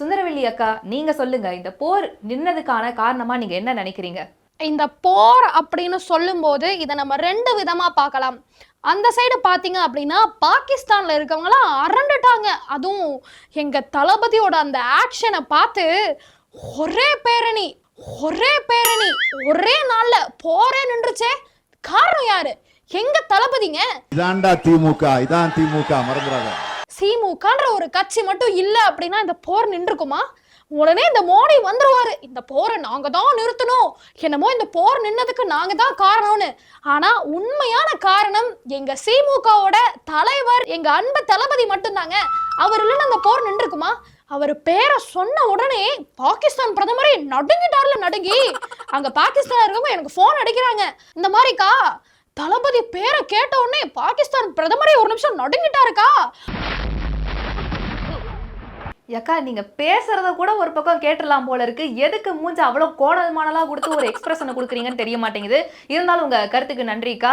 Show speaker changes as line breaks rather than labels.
சுந்தரவல்லி அக்கா, நீங்க சொல்லுங்க, இந்த போர் நின்னதுக்கான காரணமா நீங்க என்ன நினைக்கிறீங்க?
இந்த போர் அப்படின்னு சொல்லும்போது இதை நம்ம ரெண்டு விதமா பார்க்கலாம். அந்த சைடு பாத்தீங்க அப்படின்னா பாகிஸ்தான்ல இருக்கவங்களாம் அரண்டுட்டாங்க. அதுவும் எங்க தளபதியோட அந்த ஆக்ஷனை பார்த்து ஒரே பேரணி ஒரே பேரணி ஒரே நாள்ல போரே நின்றுச்சே. காரணம் யாரு? எங்க தளபதிங்க.
இதான்டா திமுக, இதான் திமுக, மறந்துடாத.
திமுகன்ற ஒரு கட்சி மட்டும் இல்ல அப்படின்னா இந்த போர் நின்றுக்குமா? உடனே இந்த மோடி வந்துருவாரு, இந்த போரை நாங்க தான் நிறுத்தணும், என்னமோ இந்த போர் நின்னதுக்கு நாங்க தான் காரணம்னு. ஆனா உண்மையான காரணம் எங்க திமுகவோட தலைவர், எங்க அன்பு தளபதி மட்டும்தாங்க. அவர் இல்லைன்னு அந்த போர் நின்றுக்குமா? அவர் பேரை சொன்ன உடனே பாகிஸ்தான் பிரதமரே நடுங்கிட்டார்ல, நடுங்கி. அங்க பாகிஸ்தான் இருக்கவங்க எனக்கு போன் அடிக்கிறாங்க, இந்த மாதிரிக்கா தளபதி பேரை கேட்ட உடனே பாகிஸ்தான் பிரதமரே ஒரு நிமிஷம் நடுங்கிட்டாருக்கா.
அக்கா, நீங்க பேசுறத கூட ஒரு பக்கம் கேட்டுடலாம் போல இருக்கு. எதுக்கு மூஞ்ச அவ்வளவு கோணல் மாணலா கொடுத்து ஒரு எக்ஸ்பிரஷனை கொடுக்குறீங்கன்னு தெரிய மாட்டேங்குது. இருந்தாலும் உங்க கருத்துக்கு நன்றிக்கா.